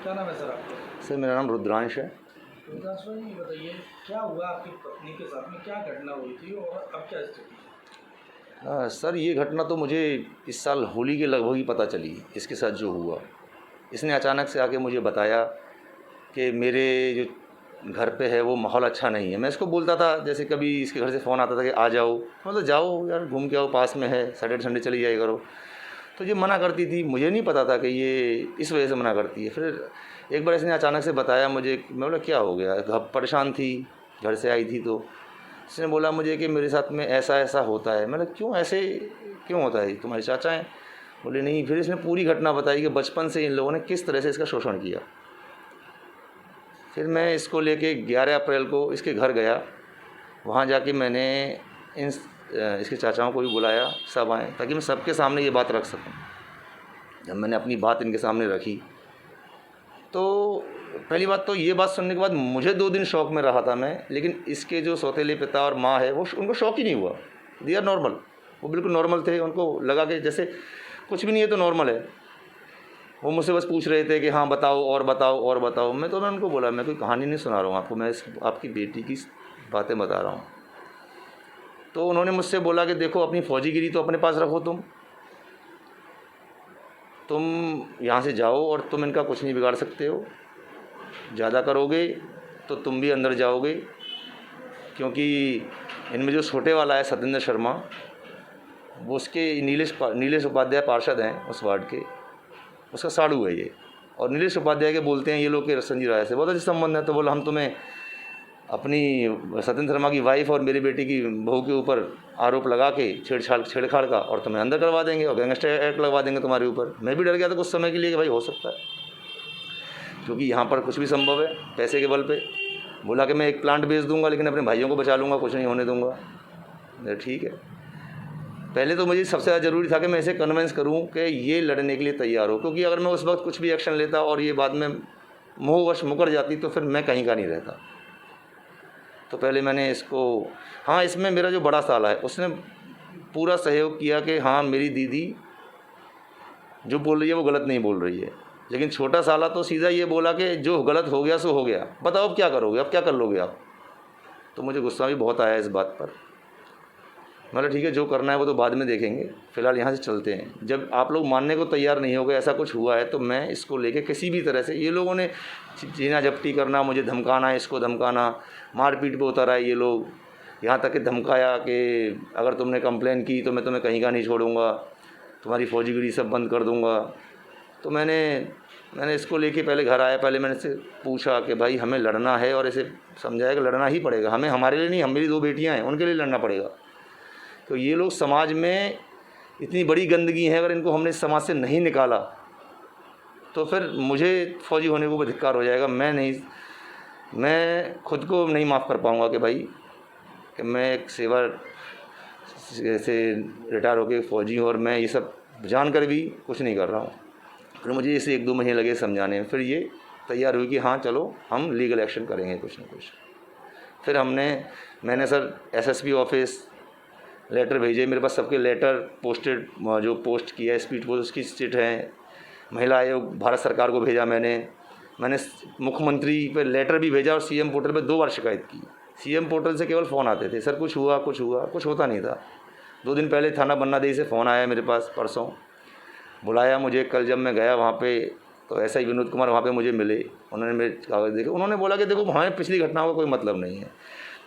क्या नाम है सर आपका? सर मेरा नाम रुद्रांश है। रुद्रांश भाई, ये बताइए क्या हुआ आपकी पत्नी के साथ में, क्या घटना हुई थी और अब क्या स्थिति है? सर ये घटना तो मुझे इस साल होली के लगभग ही पता चली, इसके साथ जो हुआ। इसने अचानक से आके मुझे बताया कि मेरे जो घर पे है वो माहौल अच्छा नहीं है। मैं इसको बोलता था, जैसे कभी इसके घर से फ़ोन आता था कि आ जाओ, मतलब जाओ यार घूम के आओ, पास में है, सैटरडे संडे चली जाया करो। तो ये मना करती थी, मुझे नहीं पता था कि ये इस वजह से मना करती है। फिर एक बार इसने अचानक से बताया मुझे, मैं बोला क्या हो गया, परेशान थी, घर से आई थी तो इसने बोला मुझे कि मेरे साथ में ऐसा ऐसा होता है। मैंने क्यों, ऐसे क्यों होता है, तुम्हारे चाचा हैं? बोले नहीं। फिर इसने पूरी घटना बताई कि बचपन से इन लोगों ने किस तरह से इसका शोषण किया। फिर मैं इसको लेके 11 अप्रैल को इसके घर गया। वहाँ जाके मैंने इसके चाचाओं को भी बुलाया, सब आए ताकि मैं सबके सामने ये बात रख सकूं। जब मैंने अपनी बात इनके सामने रखी तो पहली बात तो ये बात सुनने के बाद मुझे 2 दिन शौक में रहा था मैं, लेकिन इसके जो सौतेले पिता और माँ है वो उनको शौक ही नहीं हुआ। दे आर नॉर्मल, वो बिल्कुल नॉर्मल थे। उनको लगा कि जैसे कुछ भी नहीं है तो नॉर्मल है। वो मुझसे बस पूछ रहे थे कि हाँ बताओ और बताओ और बताओ। मैं उनको बोला मैं कोई कहानी नहीं सुना रहा हूँ आपको, मैं आपकी बेटी की बातें बता रहा हूँ। तो उन्होंने मुझसे बोला कि देखो अपनी फौजीगिरी तो अपने पास रखो, तुम यहाँ से जाओ और तुम इनका कुछ नहीं बिगाड़ सकते हो। ज़्यादा करोगे तो तुम भी अंदर जाओगे, क्योंकि इनमें जो छोटे वाला है सत्येंद्र शर्मा, वो उसके नीलेश उपाध्याय पार्षद हैं उस वार्ड के, उसका साड़ू है ये। और नीलेश उपाध्याय के बोलते हैं ये लोग के संजीव राय से बहुत अच्छे संबंध है। तो बोला हम तुम्हें अपनी सत्येंद्र शर्मा की वाइफ और मेरी बेटी की बहू के ऊपर आरोप लगा के छेड़छाड़ का और तुम्हें अंदर करवा देंगे और गैंगस्टर एक्ट लगवा देंगे तुम्हारे ऊपर। मैं भी डर गया था कुछ समय के लिए कि भाई हो सकता है, क्योंकि यहाँ पर कुछ भी संभव है पैसे के बल पे। बोला कि मैं एक प्लांट बेच दूंगा लेकिन अपने भाइयों को बचा लूँगा, कुछ नहीं होने दूंगा। ठीक है, पहले तो मुझे सबसे ज़्यादा ज़रूरी था कि मैं इसे कन्विंस करूँ कि ये लड़ने के लिए तैयार हो, क्योंकि अगर मैं उस वक्त कुछ भी एक्शन लेता और ये बाद में मोहवश मुकर जाती तो फिर मैं कहीं का नहीं रहता। तो पहले मैंने इसको, हाँ इसमें मेरा जो बड़ा साला है उसने पूरा सहयोग किया कि हाँ मेरी दीदी जो बोल रही है वो गलत नहीं बोल रही है। लेकिन छोटा साला तो सीधा ये बोला कि जो गलत हो गया सो हो गया, बताओ अब क्या करोगे, अब क्या कर लोगे आप। तो मुझे गुस्सा भी बहुत आया इस बात पर। मतलब ठीक है, जो करना है वो तो बाद में देखेंगे, फ़िलहाल यहाँ से चलते हैं। जब आप लोग मानने को तैयार नहीं हो गए ऐसा कुछ हुआ है तो मैं इसको लेके किसी भी तरह से, ये लोगों ने जीना झपटी करना, मुझे धमकाना, इसको धमकाना, मारपीट पे उतर आए ये लोग। यहाँ तक कि धमकाया कि अगर तुमने कंप्लेन की तो मैं तुम्हें कहीं का नहीं छोड़ूंगा, तुम्हारी फौजीगिरी सब बंद कर दूंगा। तो मैंने इसको लेके पहले घर आया, पहले मैंने इससे पूछा कि भाई हमें लड़ना है और इसे समझाया कि लड़ना ही पड़ेगा हमें, हमारे लिए नहीं, हम मेरी 2 बेटियाँ हैं उनके लिए लड़ना पड़ेगा। तो ये लोग समाज में इतनी बड़ी गंदगी है, अगर इनको हमने इस समाज से नहीं निकाला तो फिर मुझे फौजी होने को भी धिक्कार हो जाएगा। मैं खुद को नहीं माफ़ कर पाऊँगा कि भाई कि मैं एक सेवा से रिटायर होकर फ़ौजी हूँ और मैं ये सब जानकर भी कुछ नहीं कर रहा हूँ। फिर मुझे इसे 1-2 महीने लगे समझाने में। फिर ये तैयार हुई कि हाँ चलो हम लीगल एक्शन करेंगे कुछ ना कुछ। फिर मैंने सर एसएसपी ऑफिस लेटर भेजे, मेरे पास सबके लेटर पोस्टेड, जो पोस्ट किया स्पीड पोस्ट उसकी स्टेट है। महिला आयोग भारत सरकार को भेजा मैंने मुख्यमंत्री पे लेटर भी भेजा और सीएम पोर्टल पे 2 बार शिकायत की। सीएम पोर्टल से केवल फ़ोन आते थे, सर कुछ हुआ, कुछ होता नहीं था। 2 दिन पहले थाना बन्नादेवी से फ़ोन आया मेरे पास, परसों बुलाया मुझे। कल जब मैं गया वहाँ पे तो ऐसा ही विनोद कुमार वहाँ पे मुझे मिले, उन्होंने मेरे कागज़ देखे। उन्होंने बोला कि देखो हमें पिछली घटनाओं का कोई मतलब नहीं है,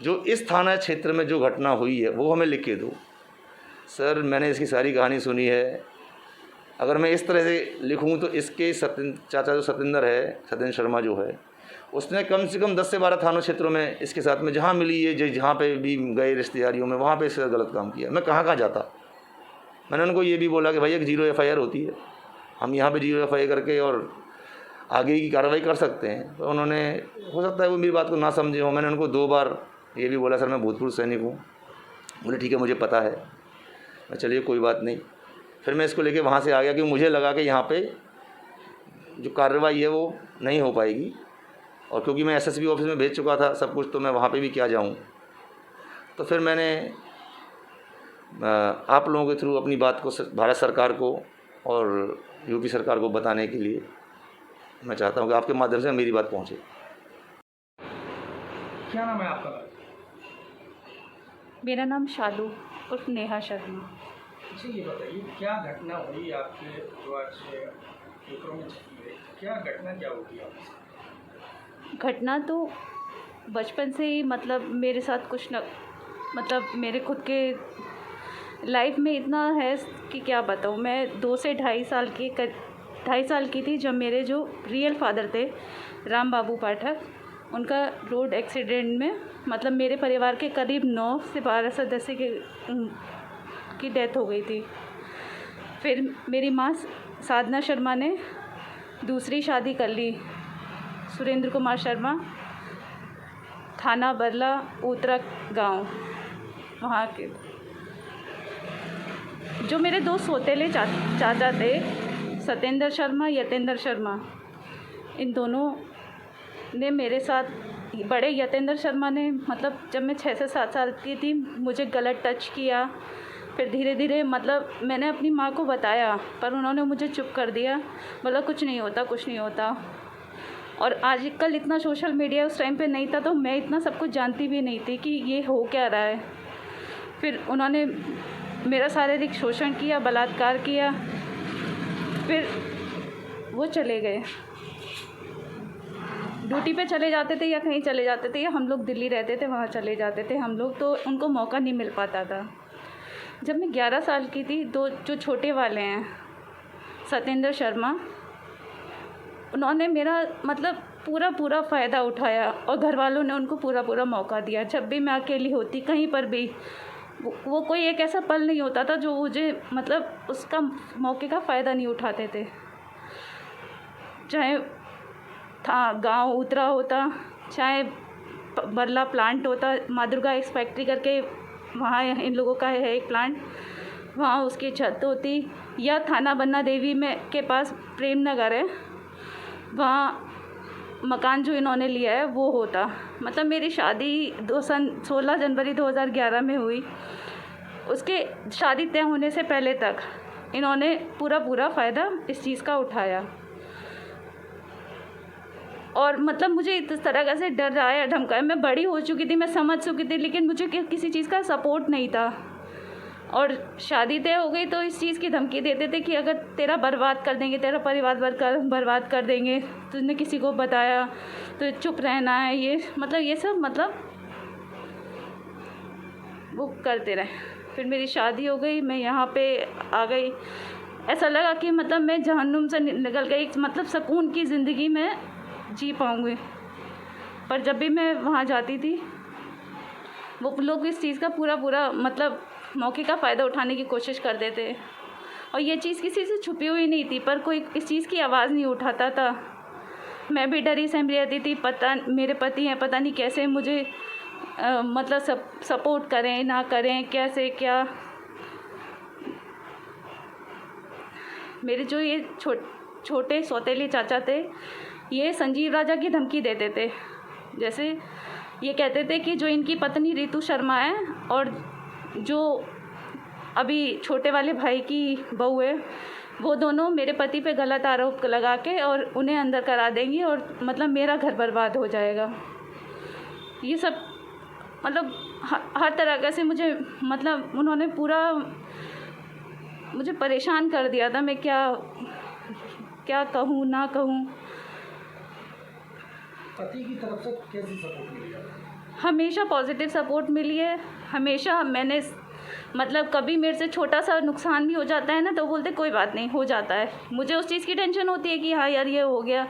जो इस थाना क्षेत्र में जो घटना हुई है वो हमें लिख के दो। सर मैंने इसकी सारी कहानी सुनी है, अगर मैं इस तरह से लिखूं तो इसके चाचा जो सत्येंद्र शर्मा जो है, उसने कम से कम 10 से 12 थानों क्षेत्रों में इसके साथ में जहाँ मिली है, जहाँ पे भी गए रिश्तेदारियों में, वहाँ पे इससे गलत काम किया। मैं कहाँ कहाँ जाता। मैंने उनको ये भी बोला कि भाई एक 0 FIR होती है, हम यहाँ पे 0 FIR करके और आगे की कार्रवाई कर सकते हैं। तो उन्होंने, हो सकता है वो मेरी बात को ना समझे हो। मैंने उनको 2 बार ये भी बोला, सर मैं भूतपूर्व सैनिक हूँ। बोले ठीक है मुझे पता है। मैं चलिए कोई बात नहीं। फिर मैं इसको लेके वहाँ से आ गया, क्योंकि मुझे लगा कि यहाँ पे जो कार्रवाई है वो नहीं हो पाएगी, और क्योंकि मैं एसएसपी ऑफिस में भेज चुका था सब कुछ, तो मैं वहाँ पे भी क्या जाऊँ। तो फिर मैंने आप लोगों के थ्रू अपनी बात को भारत सरकार को और यूपी सरकार को बताने के लिए मैं चाहता हूँ कि आपके माध्यम से मेरी बात पहुँचे। क्या नाम है आपका? मेरा नाम शालू उर्फ नेहा शर्मा। अच्छा, ये बताइए क्या घटना हुई आपके जो आज पेपरों में छपी है, क्या घटना क्या होगी आपके साथ? घटना तो बचपन से ही मतलब मेरे साथ कुछ न मतलब मेरे खुद के लाइफ में इतना है कि क्या बताऊँ। मैं 2 से ढाई साल की थी जब मेरे जो रियल फादर थे राम बाबू पाठक, उनका रोड एक्सीडेंट में मतलब मेरे परिवार के करीब 9 से 12 सदस्य की डेथ हो गई थी। फिर मेरी माँ साधना शर्मा ने दूसरी शादी कर ली, सुरेंद्र कुमार शर्मा, थाना बरला उतरा गांव, वहाँ के। जो मेरे 2 सौतेले चाचा थे, सत्येंद्र शर्मा, यतेंद्र शर्मा, इन दोनों ने मेरे साथ, बड़े यतेंद्र शर्मा ने मतलब जब मैं 6 से 7 साल की थी मुझे गलत टच किया। फिर धीरे धीरे मतलब मैंने अपनी माँ को बताया पर उन्होंने मुझे चुप कर दिया, बोला कुछ नहीं होता। और आजकल इतना सोशल मीडिया उस टाइम पे नहीं था तो मैं इतना सब कुछ जानती भी नहीं थी कि ये हो क्या रहा है। फिर उन्होंने मेरा शारीरिक शोषण किया, बलात्कार किया, फिर वो चले गए। ड्यूटी पे चले जाते थे या कहीं चले जाते थे, या हम लोग दिल्ली रहते थे वहाँ चले जाते थे हम लोग, तो उनको मौका नहीं मिल पाता था। जब मैं 11 साल की थी, 2 जो छोटे वाले हैं सत्येंद्र शर्मा, उन्होंने मेरा मतलब पूरा फ़ायदा उठाया और घर वालों ने उनको पूरा मौका दिया। जब भी मैं अकेली होती कहीं पर भी, वो कोई एक ऐसा पल नहीं होता था जो मुझे मतलब उसका मौके का फ़ायदा नहीं उठाते थे। चाहे था गांव उतरा होता, चाहे बरला प्लांट होता, माँ दुर्गा एक्स फैक्ट्री करके वहाँ इन लोगों का है एक प्लांट, वहाँ उसकी छत होती, या थाना बन्ना देवी में के पास प्रेम नगर है, वहाँ मकान जो इन्होंने लिया है वो होता। मतलब मेरी शादी 16 जनवरी 2011 में हुई। उसके शादी तय होने से पहले तक इन्होंने पूरा फ़ायदा इस चीज़ का उठाया। और मतलब मुझे इस तरह से डराया धमकाया। मैं बड़ी हो चुकी थी, मैं समझ चुकी थी, लेकिन मुझे किसी चीज़ का सपोर्ट नहीं था। और शादी तय हो गई तो इस चीज़ की धमकी देते थे कि अगर तेरा बर्बाद कर देंगे, तेरा परिवार बर्बाद कर देंगे, तुमने किसी को बताया तो चुप रहना है, ये सब मतलब वो करते रहे। फिर मेरी शादी हो गई, मैं यहाँ पे आ गई। ऐसा लगा कि मतलब मैं जहन्नुम से निकल गई, मतलब सुकून की ज़िंदगी में जी पाऊँगी। पर जब भी मैं वहाँ जाती थी वो लोग इस चीज़ का पूरा मतलब मौके का फ़ायदा उठाने की कोशिश करते थे। और ये चीज़ किसी से छुपी हुई नहीं थी, पर कोई इस चीज़ की आवाज़ नहीं उठाता था। मैं भी डरी सहमी रहती थी, पता मेरे पति हैं, पता नहीं कैसे मुझे मतलब सपोर्ट करें ना करें, कैसे क्या। मेरे जो ये छोटे सौतेले चाचा थे, ये संजीव राजा की धमकी देते थे। जैसे ये कहते थे कि जो इनकी पत्नी रितु शर्मा है और जो अभी छोटे वाले भाई की बहू है, वो दोनों मेरे पति पे गलत आरोप लगा के और उन्हें अंदर करा देंगी और मतलब मेरा घर बर्बाद हो जाएगा। ये सब मतलब हर तरह से मुझे मतलब उन्होंने पूरा मुझे परेशान कर दिया था। मैं क्या कहूँ ना कहूँ। पति की तरफ से कैसी सपोर्ट मिली? हमेशा पॉजिटिव सपोर्ट मिली है। हमेशा मैंने मतलब कभी मेरे से छोटा सा नुकसान भी हो जाता है ना तो बोलते कोई बात नहीं, हो जाता है। मुझे उस चीज़ की टेंशन होती है कि हाँ यार ये हो गया,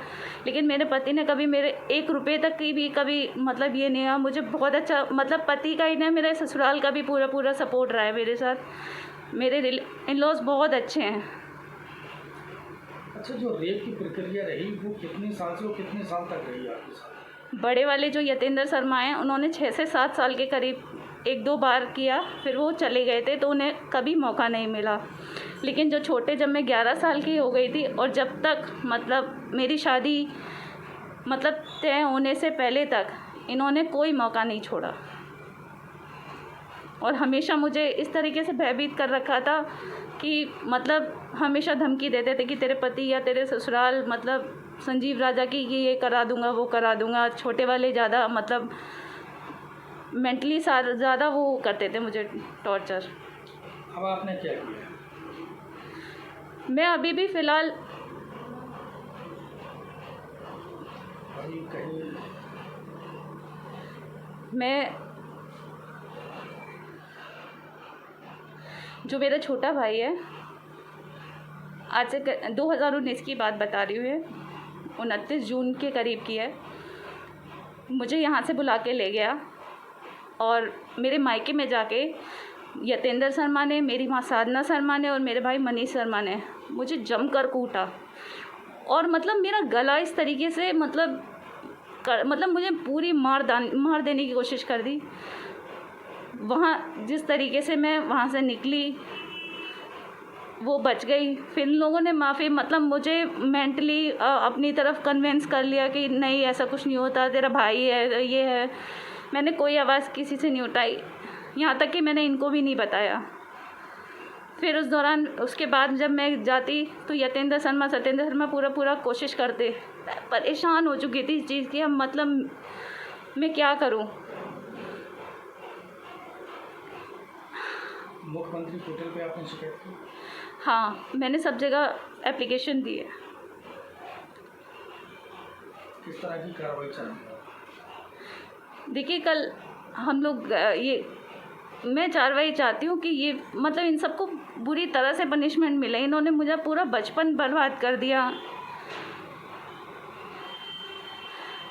लेकिन मेरे पति ने कभी मेरे 1 रुपये तक की भी कभी मतलब ये नहीं है। मुझे बहुत अच्छा मतलब पति का ही नहीं, मेरे ससुराल का भी पूरा सपोर्ट रहा है मेरे साथ। मेरे इन-लॉज बहुत अच्छे हैं। अच्छा, जो रेप की प्रक्रिया रही वो कितने साल से कितने साल तक रही आपके साथ? बड़े वाले जो यतेंद्र शर्मा हैं उन्होंने 6 से 7 साल के करीब 1-2 बार किया, फिर वो चले गए थे तो उन्हें कभी मौका नहीं मिला। लेकिन जो छोटे, जब मैं 11 साल की हो गई थी और जब तक मतलब मेरी शादी मतलब तय होने से पहले तक इन्होंने कोई मौका नहीं छोड़ा और हमेशा मुझे इस तरीके से भयभीत कर रखा था कि मतलब हमेशा धमकी देते थे कि तेरे पति या तेरे ससुराल मतलब संजीव राजा की कि ये करा दूंगा वो करा दूंगा। छोटे वाले ज़्यादा मतलब मेंटली ज़्यादा वो करते थे मुझे टॉर्चर। अब आपने क्या किया? मैं अभी भी फ़िलहाल अभी कहीं मैं जो मेरा छोटा भाई है, आज से 2019 की बात बता रही हूँ, 29 जून के करीब की है, मुझे यहाँ से बुला के ले गया और मेरे मायके में जाके यतेंद्र शर्मा ने, मेरी माँ साधना शर्मा ने और मेरे भाई मनीष शर्मा ने मुझे जमकर कूटा और मतलब मेरा गला इस तरीके से मतलब मुझे पूरी मार देने की कोशिश कर दी। वहाँ जिस तरीके से मैं वहाँ से निकली वो बच गई। फिर लोगों ने माफ़ी मतलब मुझे मेंटली अपनी तरफ कन्विंस कर लिया कि नहीं ऐसा कुछ नहीं होता, तेरा भाई है, ये है। मैंने कोई आवाज़ किसी से नहीं उठाई, यहाँ तक कि मैंने इनको भी नहीं बताया। फिर उस दौरान उसके बाद जब मैं जाती तो सत्येंद्र शर्मा पूरा कोशिश करते। परेशान हो चुकी थी इस चीज़ की, अब मतलब मैं क्या करूं। मुख्यमंत्री पोर्टल पे आपने शिकायत की? हाँ, मैंने सब जगह एप्लीकेशन दी है। किस तरह की कार्रवाई चल रही है? देखिए कल हम लोग मैं कार्रवाई चाहती हूँ कि ये मतलब इन सबको बुरी तरह से पनिशमेंट मिले। इन्होंने मुझे पूरा बचपन बर्बाद कर दिया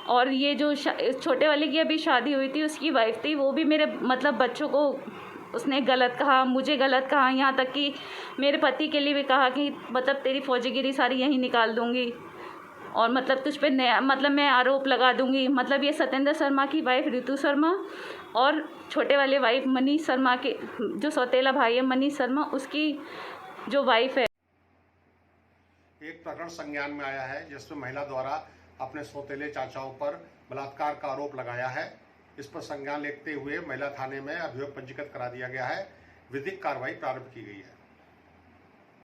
और ये जो छोटे वाले की अभी शादी हुई थी, उसकी वाइफ थी, वो भी मेरे मतलब बच्चों को उसने गलत कहा, मुझे गलत कहा, यहाँ तक कि मेरे पति के लिए भी कहा कि मतलब तेरी फौजीगिरी सारी यहीं निकाल दूँगी और मतलब तुझ पे नया मतलब मैं आरोप लगा दूँगी। मतलब ये सत्येंद्र शर्मा की वाइफ ऋतु शर्मा और छोटे वाले वाइफ मनीष शर्मा के जो सौतेला भाई है मनीष शर्मा, उसकी जो वाइफ है। एक प्रकरण संज्ञान में आया है जिसमें महिला द्वारा अपने सौतेले चाचाओं पर बलात्कार का आरोप लगाया है। इस पर संज्ञान लेते हुए महिला थाने में अभियोग पंजीकृत करा दिया गया है। विधिक कार्रवाई प्रारंभ की गई है।